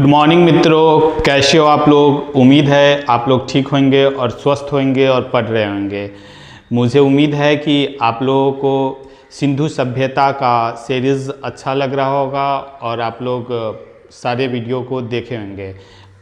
Good morning मित्रों, कैसे हो आप लोग। उम्मीद है आप लोग ठीक होंगे और स्वस्थ होंगे और पढ़ रहे होंगे। मुझे उम्मीद है कि आप लोगों को सिंधु सभ्यता का सीरीज़ अच्छा लग रहा होगा और आप लोग सारे वीडियो को देखे होंगे।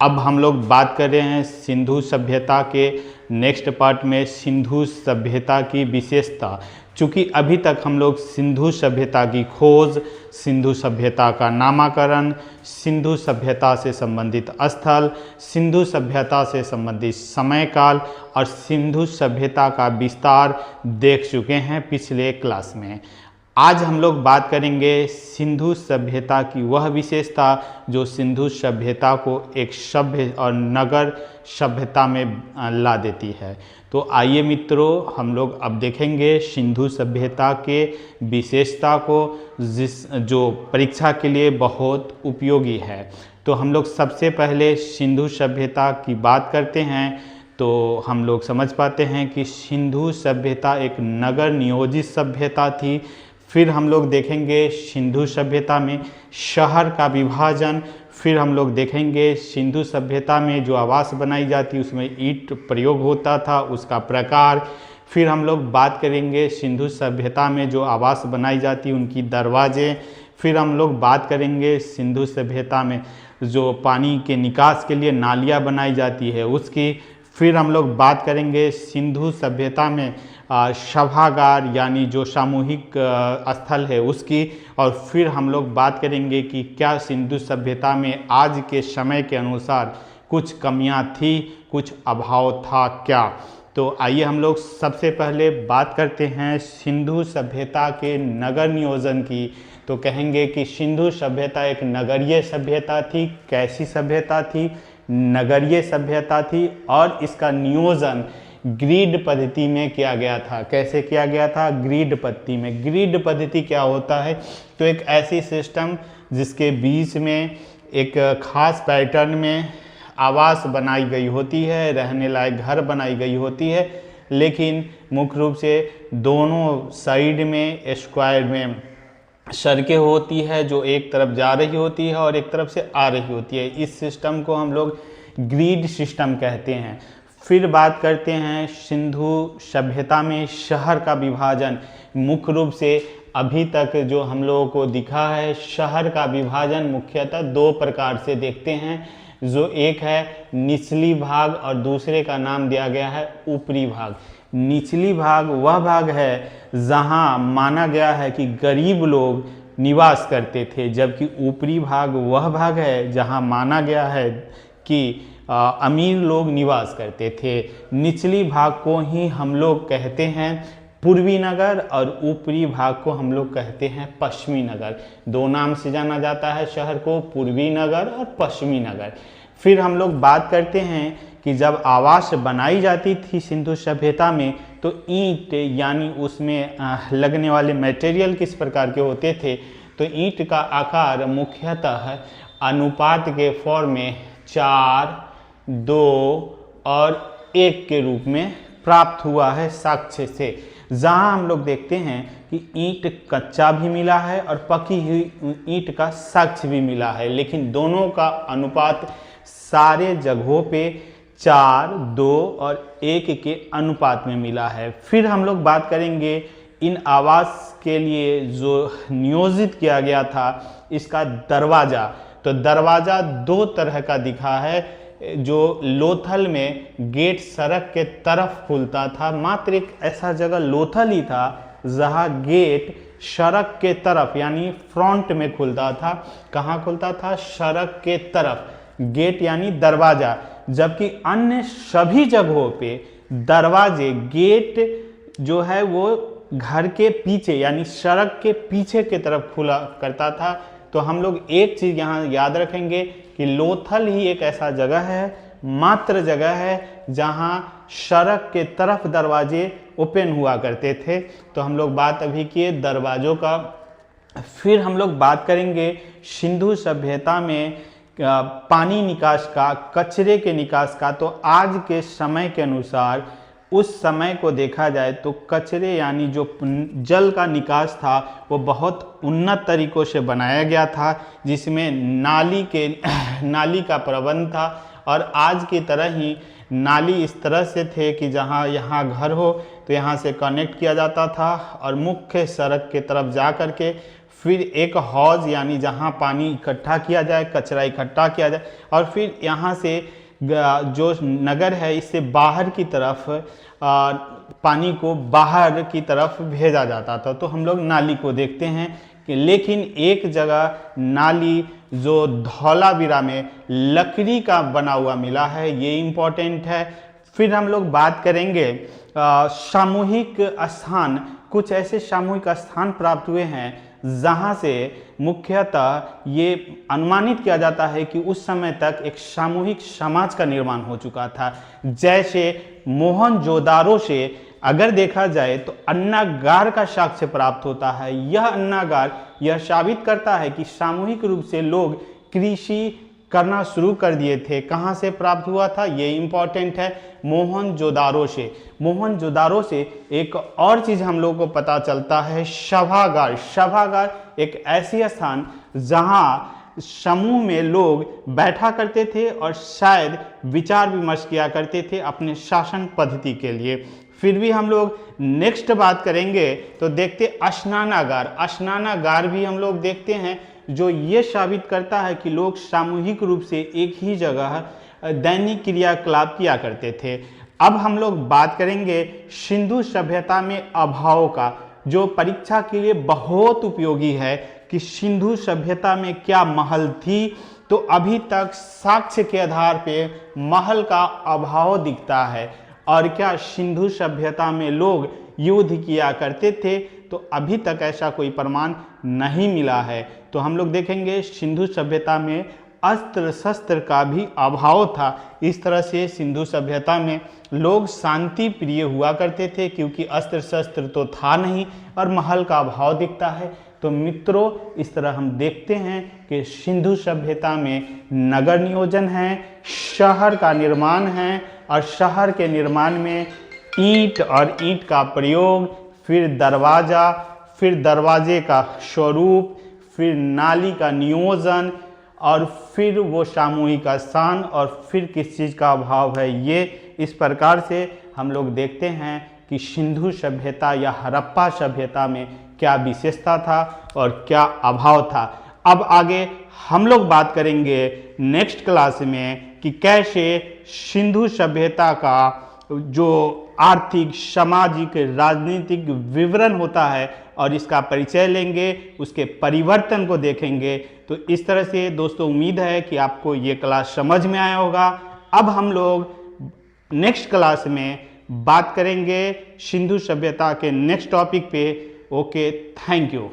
अब हम लोग बात कर रहे हैं सिंधु सभ्यता के नेक्स्ट पार्ट में सिंधु सभ्यता की विशेषता। चूँकि अभी तक हम लोग सिंधु सभ्यता की खोज, सिंधु सभ्यता का नामकरण, सिंधु सभ्यता से संबंधित स्थल, सिंधु सभ्यता से संबंधित समय काल और सिंधु सभ्यता का विस्तार देख चुके हैं पिछले क्लास में। आज हम लोग बात करेंगे सिंधु सभ्यता की वह विशेषता जो सिंधु सभ्यता को एक सभ्य और नगर सभ्यता में ला देती है। तो आइए मित्रों, हम लोग अब देखेंगे सिंधु सभ्यता के विशेषता को जो परीक्षा के लिए बहुत उपयोगी है। तो हम लोग सबसे पहले सिंधु सभ्यता की बात करते हैं तो हम लोग समझ पाते हैं कि सिंधु सभ्यता एक नगर नियोजित सभ्यता थी। फिर हम लोग देखेंगे सिंधु सभ्यता में शहर का विभाजन। फिर हम लोग देखेंगे सिंधु सभ्यता में जो आवास बनाई जाती उसमें ईंट प्रयोग होता था, उसका प्रकार। फिर हम लोग बात करेंगे सिंधु सभ्यता में जो आवास बनाई जाती उनकी दरवाजे। फिर हम लोग बात करेंगे सिंधु सभ्यता में जो पानी के निकास के लिए नालियाँ बनाई जाती है उसकी। फिर हम लोग बात करेंगे सिंधु सभ्यता में सभागार यानी जो सामूहिक स्थल है उसकी। और फिर हम लोग बात करेंगे कि क्या सिंधु सभ्यता में आज के समय के अनुसार कुछ कमियां थी, कुछ अभाव था क्या। तो आइए हम लोग सबसे पहले बात करते हैं सिंधु सभ्यता के नगर नियोजन की। तो कहेंगे कि सिंधु सभ्यता एक नगरीय सभ्यता थी। कैसी सभ्यता थी? नगरीय सभ्यता थी। और इसका नियोजन ग्रिड पद्धति में किया गया था। कैसे किया गया था? ग्रिड पद्धति में। ग्रिड पद्धति क्या होता है? तो एक ऐसी सिस्टम जिसके बीच में एक खास पैटर्न में आवास बनाई गई होती है, रहने लायक घर बनाई गई होती है, लेकिन मुख्य रूप से दोनों साइड में स्क्वायर में सड़कें होती है जो एक तरफ जा रही होती है और एक तरफ से आ रही होती है। इस सिस्टम को हम लोग ग्रिड सिस्टम कहते हैं। फिर बात करते हैं सिंधु सभ्यता में शहर का विभाजन। मुख्य रूप से अभी तक जो हम लोगों को दिखा है, शहर का विभाजन मुख्यतः दो प्रकार से देखते हैं। जो एक है निचली भाग और दूसरे का नाम दिया गया है ऊपरी भाग। निचली भाग वह भाग है जहां माना गया है कि गरीब लोग निवास करते थे, जबकि ऊपरी भाग वह भाग है जहां माना गया है कि अमीर लोग निवास करते थे। निचली भाग को ही हम लोग कहते हैं पूर्वी नगर और ऊपरी भाग को हम लोग कहते हैं पश्चिमी नगर। दो नाम से जाना जाता है शहर को, पूर्वी नगर और पश्चिमी नगर। फिर हम लोग बात करते हैं कि जब आवास बनाई जाती थी सिंधु सभ्यता में तो ईंट यानी उसमें लगने वाले मटेरियल किस प्रकार के होते थे। तो ईंट का आकार मुख्यतः अनुपात के फॉर्म में 4, 2 और 1 के रूप में प्राप्त हुआ है साक्ष्य से। जहां हम लोग देखते हैं कि ईंट कच्चा भी मिला है और पकी हुई ईंट का साक्ष्य भी मिला है, लेकिन दोनों का अनुपात सारे जगहों पे 4, 2 और 1 के अनुपात में मिला है। फिर हम लोग बात करेंगे इन आवास के लिए जो नियोजित किया गया था इसका दरवाज़ा। तो दरवाज़ा दो तरह का दिखा है। जो लोथल में गेट सड़क के तरफ खुलता था, मात्र एक ऐसा जगह लोथल ही था जहां गेट सड़क के तरफ यानी फ्रंट में खुलता था। कहाँ खुलता था? सड़क के तरफ, गेट यानी दरवाज़ा। जबकि अन्य सभी जगहों पे दरवाजे, गेट जो है वो घर के पीछे यानी सड़क के पीछे की तरफ खुला करता था। तो हम लोग एक चीज़ यहाँ याद रखेंगे कि लोथल ही एक ऐसा जगह है, मात्र जगह है जहाँ सड़क के तरफ दरवाजे ओपन हुआ करते थे। तो हम लोग बात अभी किए दरवाज़ों का। फिर हम लोग बात करेंगे सिंधु सभ्यता में पानी निकास का, कचरे के निकास का। तो आज के समय के अनुसार उस समय को देखा जाए तो कचरे यानी जो जल का निकास था वो बहुत उन्नत तरीक़ों से बनाया गया था, जिसमें नाली का प्रबंध था। और आज की तरह ही नाली इस तरह से थे कि जहाँ यहाँ घर हो तो यहाँ से कनेक्ट किया जाता था और मुख्य सड़क के तरफ जा कर के फिर एक हौज यानी जहाँ पानी इकट्ठा किया जाए, कचरा इकट्ठा किया जाए, और फिर यहाँ से जो नगर है इससे बाहर की तरफ पानी को बाहर की तरफ भेजा जाता था। तो हम लोग नाली को देखते हैं कि लेकिन एक जगह नाली जो धौलावीरा में लकड़ी का बना हुआ मिला है, ये इम्पोर्टेंट है। फिर हम लोग बात करेंगे सामूहिक स्थान, कुछ ऐसे सामूहिक स्थान प्राप्त हुए हैं जहाँ से मुख्यतः ये अनुमानित किया जाता है कि उस समय तक एक सामूहिक समाज का निर्माण हो चुका था। जैसे मोहनजोदारो से अगर देखा जाए तो अन्नागार का साक्ष्य प्राप्त होता है। यह अन्नागार यह साबित करता है कि सामूहिक रूप से लोग कृषि करना शुरू कर दिए थे। कहाँ से प्राप्त हुआ था, ये इम्पॉर्टेंट है, मोहनजोदारो से। मोहनजोदारो से एक और चीज़ हम लोग को पता चलता है, सभागार। सभागार एक ऐसी स्थान जहाँ समूह में लोग बैठा करते थे और शायद विचार विमर्श किया करते थे अपने शासन पद्धति के लिए। फिर भी हम लोग नेक्स्ट बात करेंगे तो देखते स्नानागार। स्नानागार भी हम लोग देखते हैं जो ये साबित करता है कि लोग सामूहिक रूप से एक ही जगह दैनिक क्रियाकलाप किया करते थे। अब हम लोग बात करेंगे सिंधु सभ्यता में अभाव का, जो परीक्षा के लिए बहुत उपयोगी है कि सिंधु सभ्यता में क्या महल थी। तो अभी तक साक्ष्य के आधार पे महल का अभाव दिखता है। और क्या सिंधु सभ्यता में लोग युद्ध किया करते थे, तो अभी तक ऐसा कोई प्रमाण नहीं मिला है। तो हम लोग देखेंगे सिंधु सभ्यता में अस्त्र शस्त्र का भी अभाव था। इस तरह से सिंधु सभ्यता में लोग शांति प्रिय हुआ करते थे क्योंकि अस्त्र शस्त्र तो था नहीं और महल का अभाव दिखता है। तो मित्रों, इस तरह हम देखते हैं कि सिंधु सभ्यता में नगर नियोजन है, शहर का निर्माण है, और शहर के निर्माण में ईंट और ईंट का प्रयोग, फिर दरवाज़ा, फिर दरवाजे का स्वरूप, फिर नाली का नियोजन, और फिर वो सामूहिक स्थान, और फिर किस चीज़ का अभाव है। ये इस प्रकार से हम लोग देखते हैं कि सिंधु सभ्यता या हड़प्पा सभ्यता में क्या विशेषता था और क्या अभाव था। अब आगे हम लोग बात करेंगे नेक्स्ट क्लास में कि कैसे सिंधु सभ्यता का जो आर्थिक, सामाजिक, राजनीतिक विवरण होता है और इसका परिचय लेंगे, उसके परिवर्तन को देखेंगे। तो इस तरह से दोस्तों उम्मीद है कि आपको ये क्लास समझ में आया होगा। अब हम लोग नेक्स्ट क्लास में बात करेंगे सिंधु सभ्यता के नेक्स्ट टॉपिक पे। Okay, thank you.